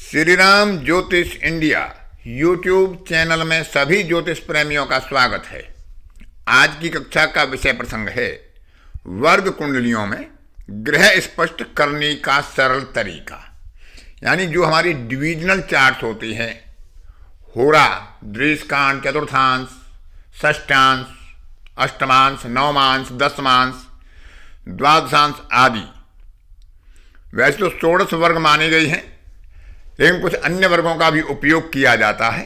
श्री राम ज्योतिष India YouTube channel में सभी ज्योतिष प्रेमियों का स्वागत है। आज की कक्षा का विषय प्रसंग है वर्ग कुंडलियों में ग्रह स्पष्ट करने का सरल तरीका। यानी जो हमारी डिविजनल चार्ट होती हैं, होरा, दृष्कांड, चतुर्थांश, षष्ठांश, अष्टमांश, नवमांश, दशमांश, द्वादशांश आदि, वैसे तो 16 वर्ग माने गए हैं, लेकिन कुछ अन्य वर्गों का भी उपयोग किया जाता है।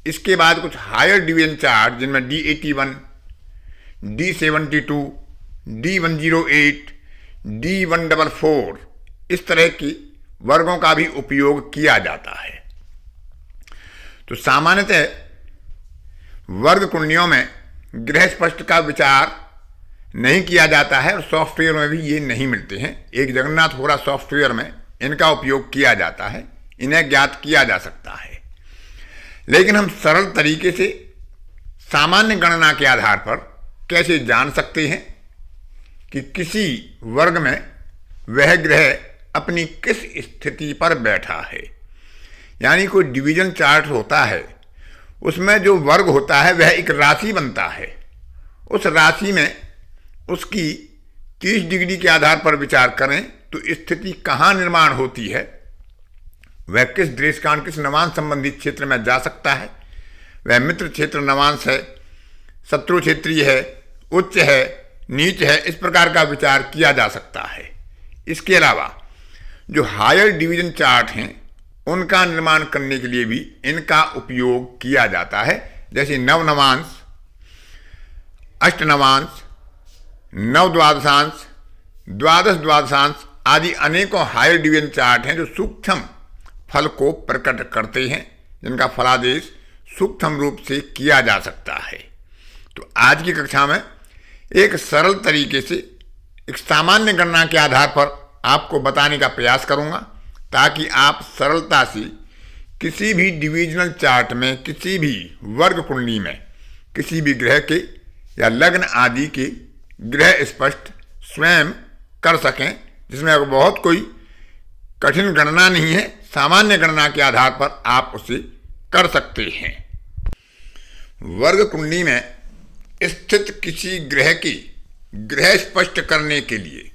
इसके बाद कुछ हायर डिवीजन चार्ट जिनमें D81, D72, D108, D144 इस तरह की वर्गों का भी उपयोग किया जाता है। तो सामान्यतः वर्ग कुंडलियों में ग्रह स्पष्ट का विचार नहीं किया जाता है और सॉफ्टवेयर में भी ये नहीं मिलते हैं। एक जगन्नाथ होरा सॉफ्टवेयर में इनका उपयोग किया जाता है, इन्हें ज्ञात किया जा सकता है। लेकिन हम सरल तरीके से सामान्य गणना के आधार पर कैसे जान सकते हैं कि किसी वर्ग में वह ग्रह अपनी किस स्थिति पर बैठा है। यानी कोई डिवीजन चार्ट होता है, उसमें जो वर्ग होता है वह एक राशि बनता है। उस राशि में उसकी 30 डिग्री के आधार पर विचार करें तो स्थिति कहाँ निर्माण होती है, वह किस दृष्कांड, किस नवांश संबंधित क्षेत्र में जा सकता है, वह मित्र क्षेत्र नवांश है, शत्रु क्षेत्रीय है, उच्च है, नीच है, इस प्रकार का विचार किया जा सकता है। इसके अलावा जो हायर डिवीजन चार्ट हैं उनका निर्माण करने के लिए भी इनका उपयोग किया जाता है। जैसे नवनवांश, अष्टनवांश, नवद्वादशांश, द्वादश द्वादशांश आदि अनेकों हायर डिवीजन चार्ट हैं जो सूक्ष्म फल को प्रकट करते हैं, जिनका फलादेश सूक्ष्म रूप से किया जा सकता है। तो आज की कक्षा में एक सरल तरीके से एक सामान्य गणना के आधार पर आपको बताने का प्रयास करूंगा, ताकि आप सरलता से किसी भी डिविजनल चार्ट में, किसी भी वर्ग कुंडली में किसी भी ग्रह के या लग्न आदि के ग्रह स्पष्ट स्वयं कर सकें, जिसमें बहुत कोई कठिन गणना नहीं है। सामान्य गणना के आधार पर आप उसे कर सकते हैं। वर्ग कुंडली में स्थित किसी ग्रह की ग्रह स्पष्ट करने के लिए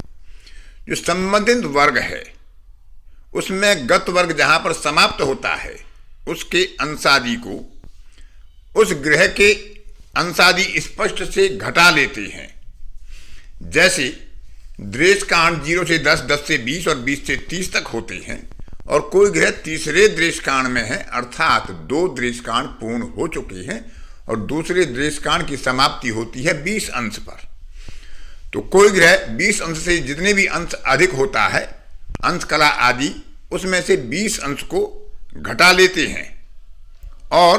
जो संबंधित वर्ग है उसमें गत वर्ग जहां पर समाप्त होता है उसके अंशादि को उस ग्रह के अंशादि स्पष्ट से घटा लेते हैं। जैसे दृष्कांड 0 से 10, 10 से 20 और 20 से 30 तक होते हैं, और कोई ग्रह तीसरे दृष्कांड में है, अर्थात 2 दृष्कांड पूर्ण हो चुके हैं और दूसरे दृष्कांड की समाप्ति होती है 20 अंश पर। तो कोई ग्रह 20 अंश से जितने भी अंश अधिक होता है, अंश कला आदि, उसमें से 20 अंश को घटा लेते हैं। और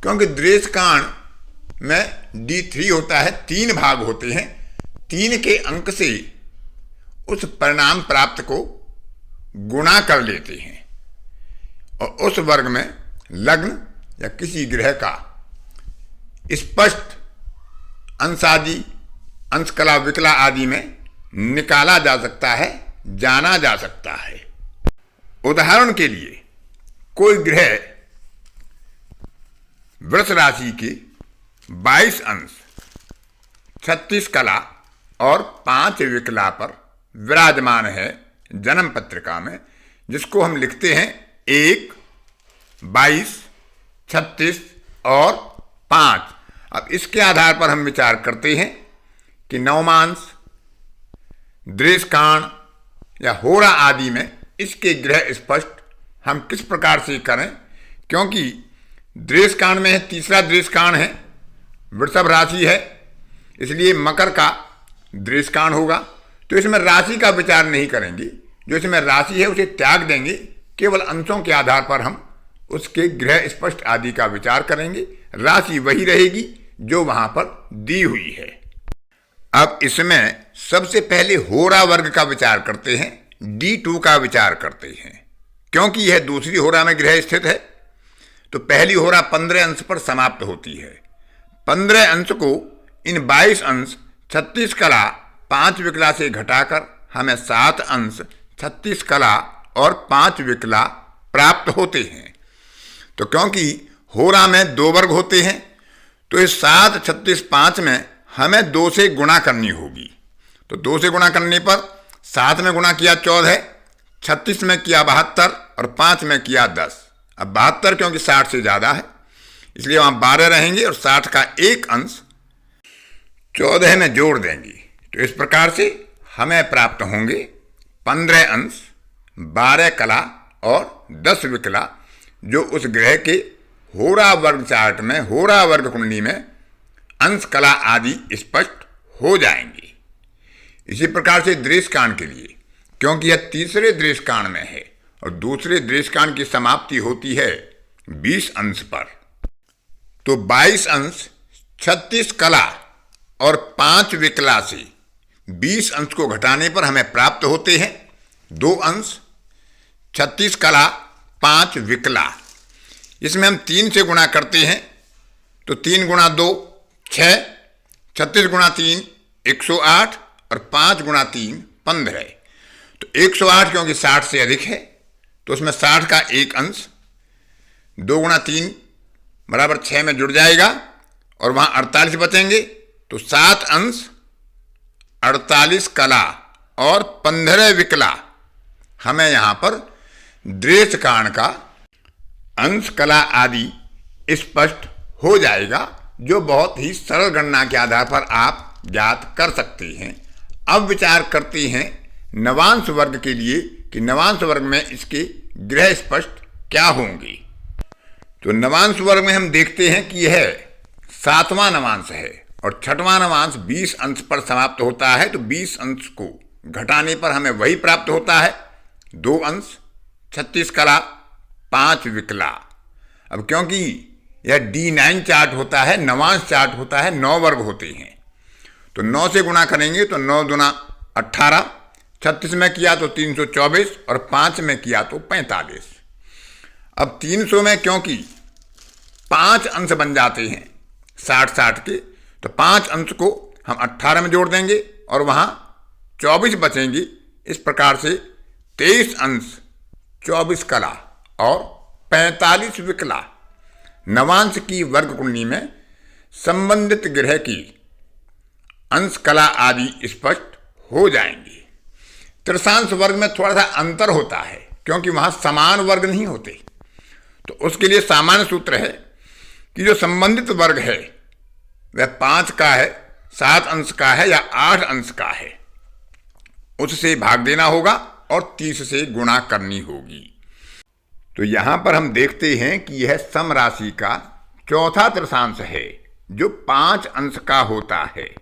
क्योंकि दृष्कांड में D3 होता है, 3 भाग होते हैं, 3 के अंक से उस परिणाम प्राप्त को गुणा कर लेते हैं और उस वर्ग में लग्न या किसी ग्रह का स्पष्ट अंशादि, अंशकला, विकला आदि में निकाला जा सकता है, जाना जा सकता है। उदाहरण के लिए कोई ग्रह वृष राशि के 22 अंश, 36 कला और 5 विकला पर विराजमान है जन्म पत्रिका में, जिसको हम लिखते हैं 1, 22, 36 और 5। अब इसके आधार पर हम विचार करते हैं कि नवमांश, दृष्कांड या होरा आदि में इसके ग्रह स्पष्ट हम किस प्रकार से करें। क्योंकि दृष्कांड में है, तीसरा दृष्कांड है, वृषभ राशि है, इसलिए मकर का दृष्कांड होगा। तो इसमें राशि का विचार नहीं करेंगे, जो इसमें राशि है उसे त्याग देंगे, केवल अंशों के आधार पर हम उसके ग्रह स्पष्ट आदि का विचार करेंगे। राशि वही रहेगी जो वहां पर दी हुई है। अब इसमें सबसे पहले होरा वर्ग का विचार करते हैं, D2 का विचार करते हैं। क्योंकि यह दूसरी होरा में ग्रह स्थित है, तो पहली होरा 15 अंश पर समाप्त होती है। 15 अंश को इन 22 अंश, 36 कला, 5 विकला से घटाकर हमें 7 अंश, 36 कला और 5 विकला प्राप्त होते हैं। तो क्योंकि होरा में 2 वर्ग होते हैं तो इस 7, 36, 5 में हमें 2 से गुणा करनी होगी। तो 2 से गुणा करने पर 7 में गुणा किया 14, 36 में किया 72 और 5 में किया 10। अब 72 क्योंकि 60 से ज़्यादा है इसलिए वहाँ 12 रहेंगे और 60 का एक अंश 14 में जोड़ देंगे। तो इस प्रकार से हमें प्राप्त होंगे 15 अंश, 12 कला और 10 विकला, जो उस ग्रह के होरा वर्ग चार्ट में, होरा वर्ग कुंडली में अंश, कला आदि स्पष्ट हो जाएंगे। इसी प्रकार से दृश्यकांड के लिए, क्योंकि यह तीसरे दृश्यकांड में है और दूसरे दृश्यकांड की समाप्ति होती है 20 अंश पर, तो 22 अंश 36 कला और 5 विकला से 20 अंश को घटाने पर हमें प्राप्त होते हैं 2 अंश 36 कला 5 विकला। इसमें हम 3 से गुणा करते हैं तो 3 गुणा 2 6, 36 गुणा 3 108 और 5 गुणा 3 15। तो 108 क्योंकि 60 से अधिक है तो उसमें 60 का एक अंश 2 गुणा 3 बराबर 6 में जुड़ जाएगा और वहाँ 48 बचेंगे। तो 7 अंश 48 कला और 15 विकला हमें यहाँ पर दृश्यकांड का अंश, कला आदि स्पष्ट हो जाएगा, जो बहुत ही सरल गणना के आधार पर आप ज्ञात कर सकते हैं। अब विचार करते हैं नवांश वर्ग के लिए कि नवांश वर्ग में इसके ग्रह स्पष्ट क्या होंगे। तो नवांश वर्ग में हम देखते हैं कि यह 7वां नवांश है और 6वां नवांश 20 अंश पर समाप्त होता है। तो 20 अंश को घटाने पर हमें वही प्राप्त होता है 2 अंश 36 कला 5 विकला। अब क्योंकि यह D9 चार्ट होता है, नवांश चार्ट होता है, 9 वर्ग होते हैं तो 9 से गुणा करेंगे तो 9 दूना 18, 36 में किया तो 324 और 5 में किया तो 45। अब 300 में क्योंकि 5 अंश बन जाते हैं 60-60 के, तो 5 अंश को हम 18 में जोड़ देंगे और वहाँ 24 बचेंगे। इस प्रकार से 23 अंश 24 कला और 45 विकला नवांश की वर्ग कुंडली में संबंधित ग्रह की अंश, कला आदि स्पष्ट हो जाएंगे। तृतीयांश वर्ग में थोड़ा सा अंतर होता है क्योंकि वहाँ समान वर्ग नहीं होते, तो उसके लिए सामान्य सूत्र है कि जो संबंधित वर्ग है वह 5 का है, 7 अंश का है या 8 अंश का है, उससे भाग देना होगा और 30 से गुणा करनी होगी। तो यहां पर हम देखते हैं कि यह सम राशि का चौथा तृतीयांश है जो 5 अंश का होता है।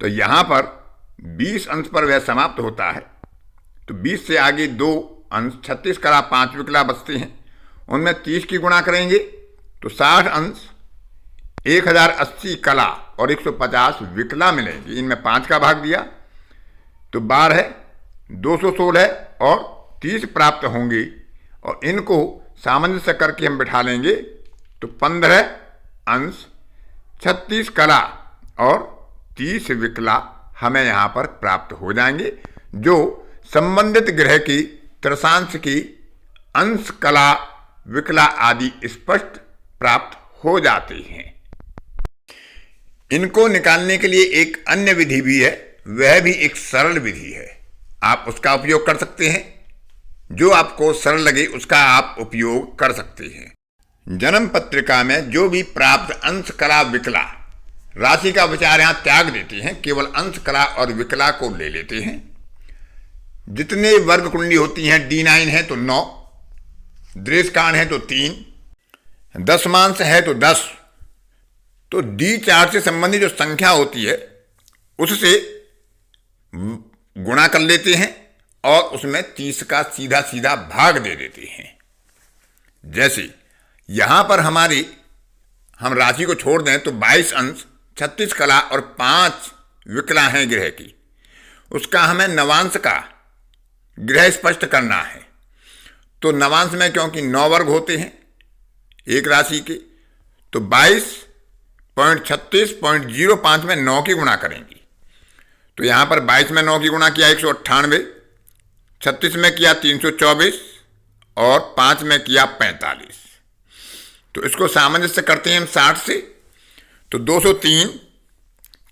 तो यहां पर 20 अंश पर वह समाप्त होता है। तो 20 से आगे 2 अंश 36 कला 5 विकला बचते हैं, उनमें 30 की गुणा करेंगे तो 60 अंश 1080 कला और 150 विकला मिलेंगे। इनमें 5 का भाग दिया तो 12 है, 216 और 30 प्राप्त होंगे और इनको सामंजस्य करके हम बिठा लेंगे तो 15 अंश 36 कला और 30 विकला हमें यहाँ पर प्राप्त हो जाएंगे, जो संबंधित ग्रह की तृतीयांश की अंश, कला, विकला आदि स्पष्ट प्राप्त हो जाते हैं। इनको निकालने के लिए एक अन्य विधि भी है, वह भी एक सरल विधि है, आप उसका उपयोग कर सकते हैं। जो आपको सरल लगे उसका आप उपयोग कर सकते हैं। जन्म पत्रिका में जो भी प्राप्त अंश, कला, विकला राशि का विचार यहां त्याग देते हैं, केवल अंश, कला और विकला को ले लेते हैं। जितने वर्ग कुंडली होती हैं, D9 है तो 9, दृश्यकांड है तो 3, दशमांश है तो 10, तो D4 से संबंधित जो संख्या होती है उससे गुणा कर लेते हैं और उसमें 30 का सीधा सीधा भाग दे देते हैं। जैसे यहां पर हम राशि को छोड़ दें तो 22 अंश 36 कला और 5 विकला हैं ग्रह की, उसका हमें नवांश का ग्रह स्पष्ट करना है। तो नवांश में क्योंकि 9 वर्ग होते हैं एक राशि के, तो 22.36.05 में 9 की गुणा करेंगे। तो यहां पर 22 में 9 की गुणा किया 198, 36 में किया 324 और 5 में किया 45। तो इसको सामंजस्य करते हैं हम 60 से, तो 203,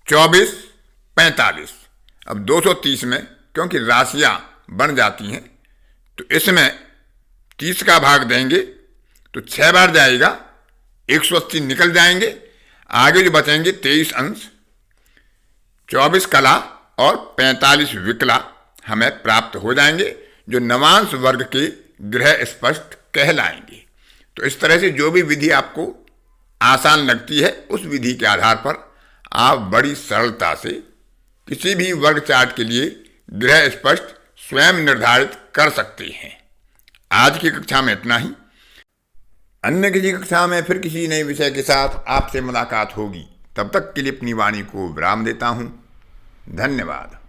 24, 45। अब 230 में क्योंकि राशियां बन जाती हैं तो इसमें 30 का भाग देंगे तो 6 बार जाएगा, 180 निकल जाएंगे। आगे जो बचेंगे 23 अंश, 24 कला और 45 विकला हमें प्राप्त हो जाएंगे, जो नवांश वर्ग के ग्रह स्पष्ट कहलाएंगे। तो इस तरह से जो भी विधि आपको आसान लगती है उस विधि के आधार पर आप बड़ी सरलता से किसी भी वर्ग चार्ट के लिए ग्रह स्पष्ट स्वयं निर्धारित कर सकते हैं। आज की कक्षा में इतना ही। अन्य किसी कक्षा में फिर किसी नए विषय के साथ आपसे मुलाकात होगी। तब तक के लिए अपनी वाणी को विराम देता हूं। धन्यवाद।